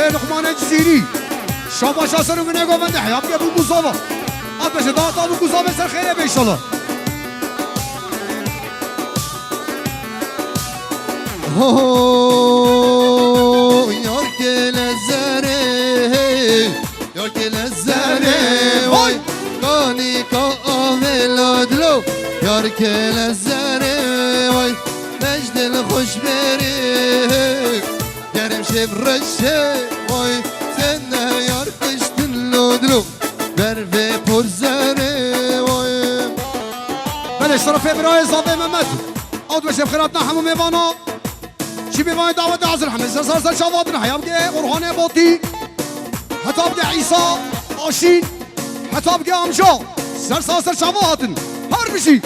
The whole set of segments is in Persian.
صرفه لقمان جزیری شاباش اصر و بینه گوونده حیاب که بو گوزاوا آت بشه داتا بو گوزاوا سر خیره بیشالا یار که لزره یار که لزره وای کانی کا آملادلو یار که لزره وای مجدل خوش بری گرم شب رشه وای سنه یار کشتن لودلو برفه پرزره وای بله اشتراف برای زاده محمد آد بشه بخیراتنا همو میوانا چی بیوانی دعوت حضر همه سر شوادن حیام که قرحان باطی حتی بگه عیسا آشین حتی بگه امجا سر شوادن هر بشی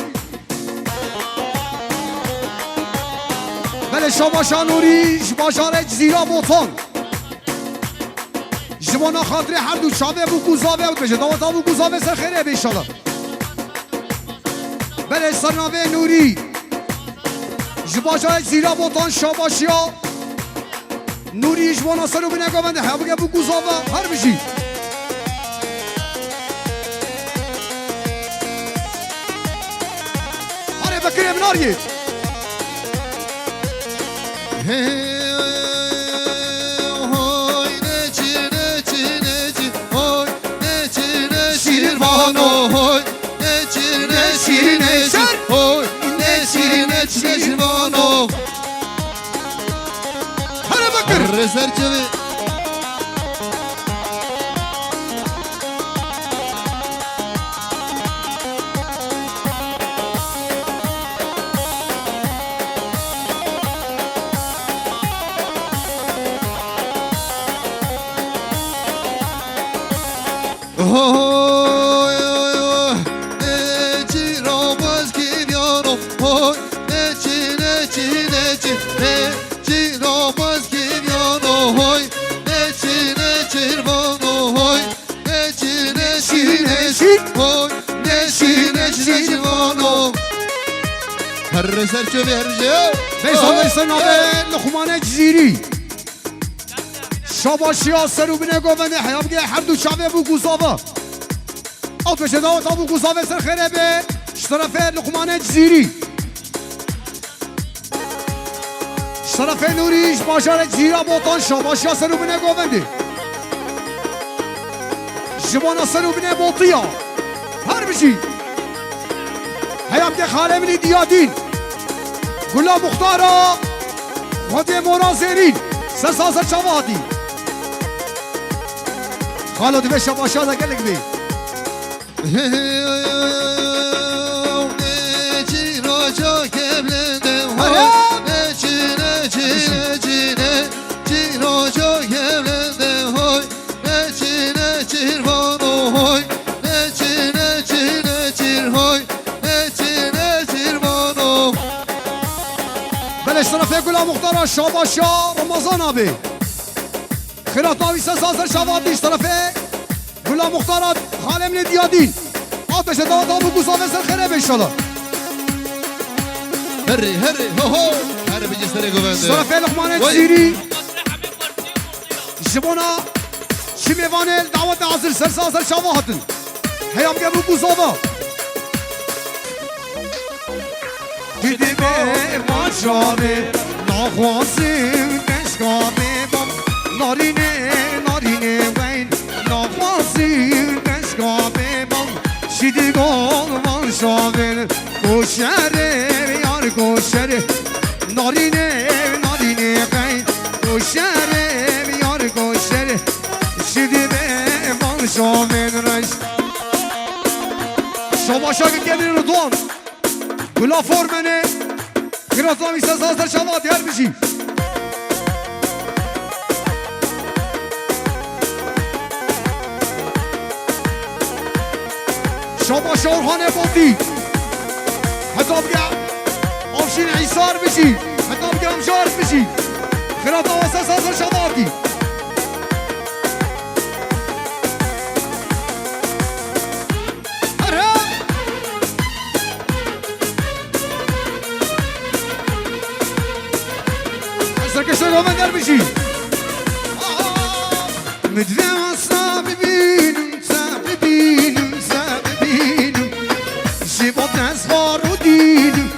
بله شباشا نوری شباشا جزیرا بوتان جوانا خاطر هر دو شابه بو گوزاوه بود بشه دعوت بو گوزاوه سر خیره بیشالا بله سرناوه نوری جباشای زیرا بوتان شاباشیا نوری جوانا سرو بینه گوونده ها بگه بو گوزاوا هر بشی هره بکره بناریه Serçevi serçevi herce بیسان سنابه لخمان جزیری شاباشیا سرو بینه گوونده حیام بگه هر دو شابه بو گوزاوا آت بشه دعوت بو گوزاوه سر خیره به اشترافه لقمان جزیری اشترافه نوریش باشار جزیرا بوتان شاباشیا سرو بینه گوونده جوانا سرو بینه بوطیا هر بشی حیام بگه خاله منی دیادین گلا مختارا خود مورا زیرین سرسازر شوادی خالو دوی شباشا دا گلک بی نچی راجا کبلنده نچی راجا کبلنده های نچی روانو های نچی های نچی روانو بله اشترافه گلا مختارا شاباشا رمضان آبی خیرات ناوی سرسازر شوادی اشترافه گلا مختارا خالم ندیادین آتش داوت آبو گوزاوه سر خیره بیشالا هری هو هو هر بيجي سري گوونده اشترافه لقمان جزیری جبونا شمیوانه دعوت عصر سرسازر شوادن حیام گبو گوزاوه دیدی به ماجاره نخواسیم نشکابه بام نارینه وین نخواسیم نشکابه بام شیدی گل وان شاوه گوشره یار گوشره نارینه وین گوشره یار گوشره شیدی به وان شاوه رش شباشا که گبری رو دوان گلا فرمنه خیراتلامی سازر شوادی هر بشی شاباشا ارحانه بودی حتی بگه آفشین عیسار بشی حتی بگه امشار بشی خیراتلامی سازر شوادی سرکشتر گومن در بشی مدرم اصلا ببینم ببینم ببینم شبات از خارو دینم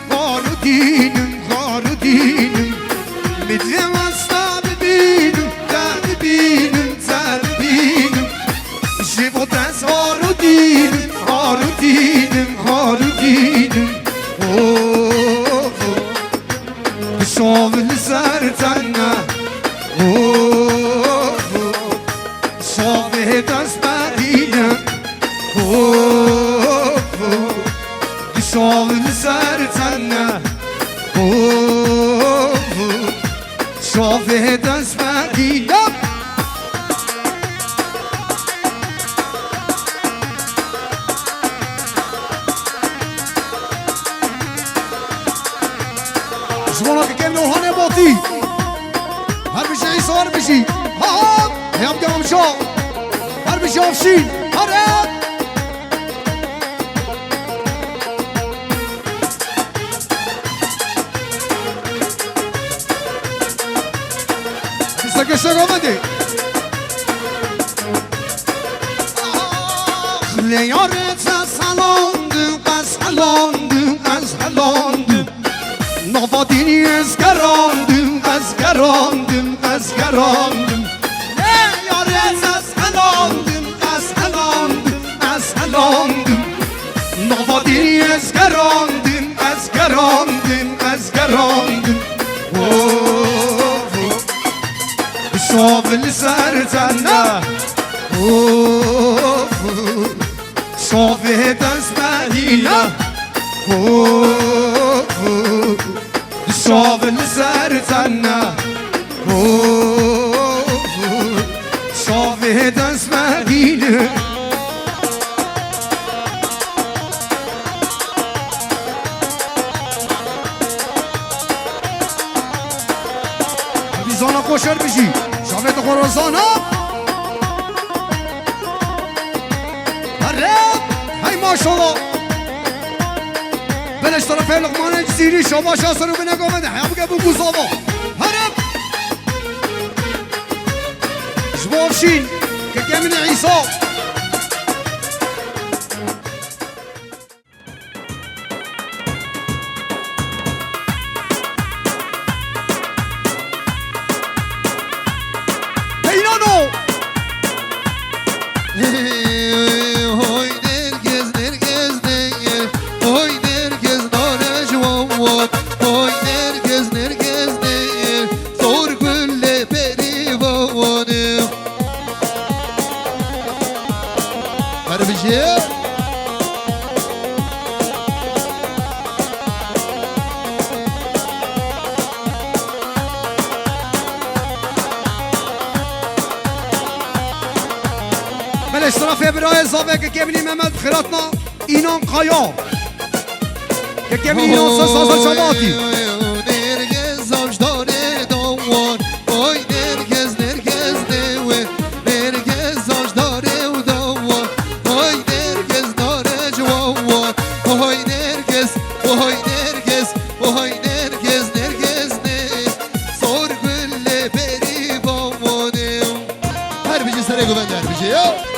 مدرم اصلا ببینم ببینم شبات از خارو دینم شاول سرتنه شاول دست بدینه شاول سرتنه شاول دست بدینه شمانا که کم نوحانه باتی هر بشه عیسا هر بشی ها هیم گام شا هر بشه آفشین هره بیسته کشته گامنده لیارت از هلاندم از هلاندم نوادینی از گراندم یارت از هلاندم نوادینی از گراندم شاول سرتنه شاول دست بدینه شاول سرتنه شاول دست بدینه بیزانا کوشر بشی شاول خوراسانا هره های ماشالله بلش طرف لقمان جزیری شما شاسر رو به نگاه بده حیام که بگو زاوا هرم جبافشین که کمین عیسا اینانو بلش طرف برای زاوه که کبینی محمد خیراتنا اینان قایا که کبینی اینان سازا شباتی نرگز آجداره دوان وای نرگز دوه نرگز آجداره و دوان وای نرگز داره جوان وای نرگز نه سور گل بری بامانم هر بیجی سره گوند هر بیجی یا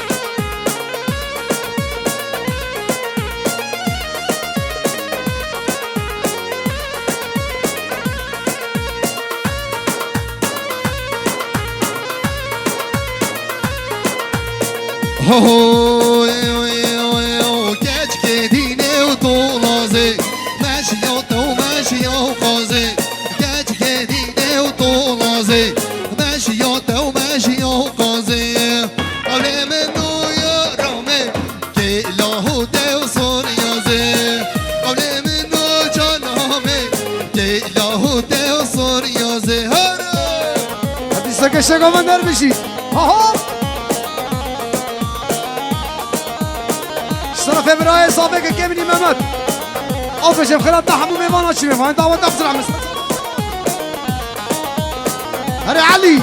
geç gedine o dolaze meşiyat o qaze geç gedine o dolaze meşiyat o qaze alemen o yarame ke lahu de son yaze alemen o caname ke lahu de son yaze hadi sakışa komandar bir şey ha طرف برای صابه که کبینی محمد آفش بخیرات ده همون میوانا چی میفاین دعوت دفتر عمست هره علی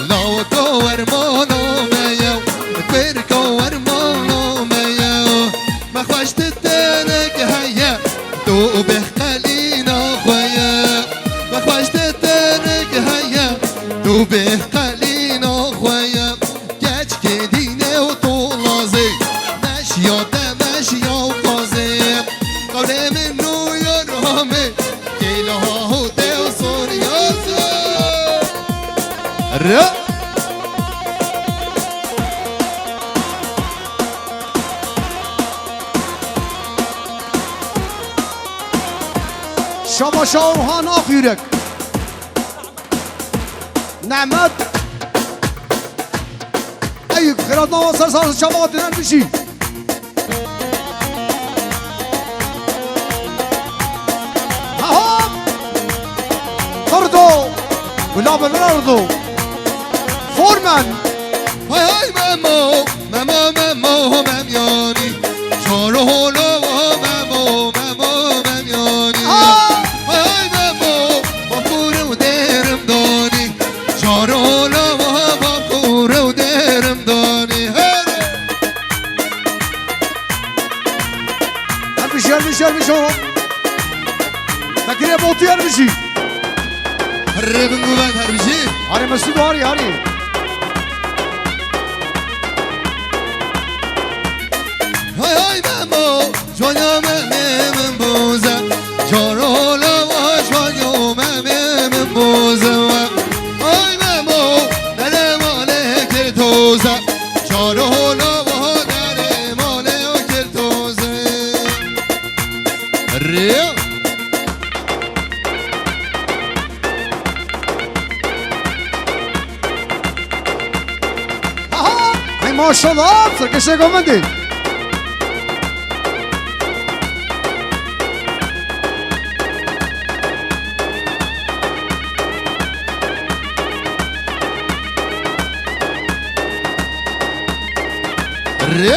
لو دور مانو میو برکو ورمانو میو ما خوشت تنک هیا تو بخلینا خویا ما خوشت تنک هیا تو تو به قلینا خویم گچ که دینه و طولازه مش یادمش یا قازه قبل من نو یارامه گیله ها و ده و سوریازه را شما شاورهان آخیرک نعمت ایک خیرات نواسر ساز شما دینر بشی هاهم اردو گلاب اردو فورمن های های ممو ممو ممو ممیانی چارو هولو ممو ممو ممیانی های های ممو با کوره و درم دانی چارو هولو با کوره و درم دانی هر بشی فکر بوتی هر بشی هر بنگو بند هر بشی هاری مسعود هاری های های ممو جوانا ممم بوزه چارو هولو جوانا ممم بوزه های ممو در ماله کر توزه چارو هولو در ماله کر توزه ریو ای ماشاءالله سرکشه گمندی ریو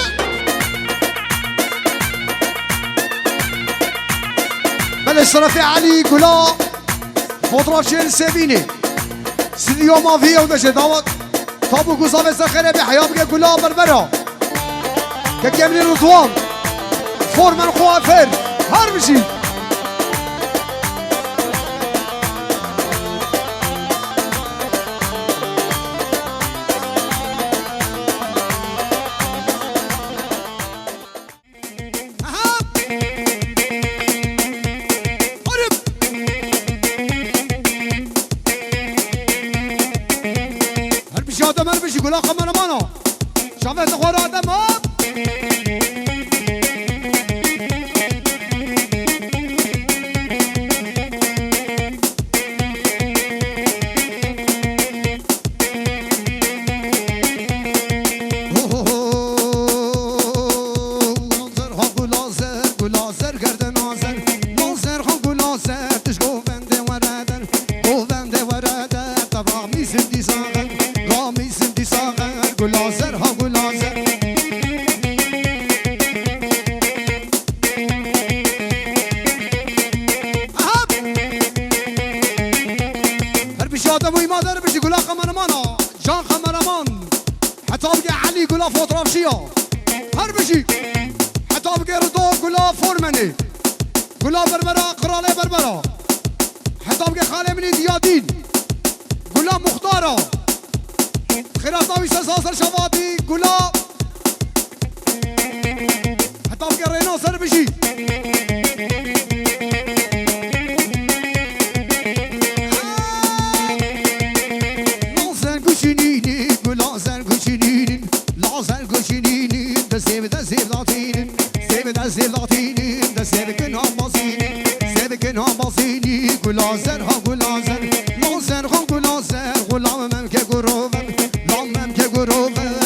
بله شرفی علی گلا فوتوغراف شیر سبینی سیدیو مافی او دشه داوت تابو گوزاوه سخره به حیاب که گلا بربرا که کمری رضوان فورمن خوافر هر بشی آدم هر بشی گلا قمرمانو شافت خوار آدم ها هر بشی حتی بگیر دو گلا فورمنی گلا بربرا قراله بربرا حتی بگیر خاله منی دیادین گلا مختارا خیرات ناوی سرساسر شوادی گلا حتی بگیر رینا سر بشی لازر گوشینینی گلا زر گوشینینی لازر گوشینینی ده سیب لاتینی سیب ده سیب لاتینی ده سیب کنام بازینی سیب کنام بازینی گلازر ها گلازر لازر ها گلازر غلام مم که گروه لام مم که گروه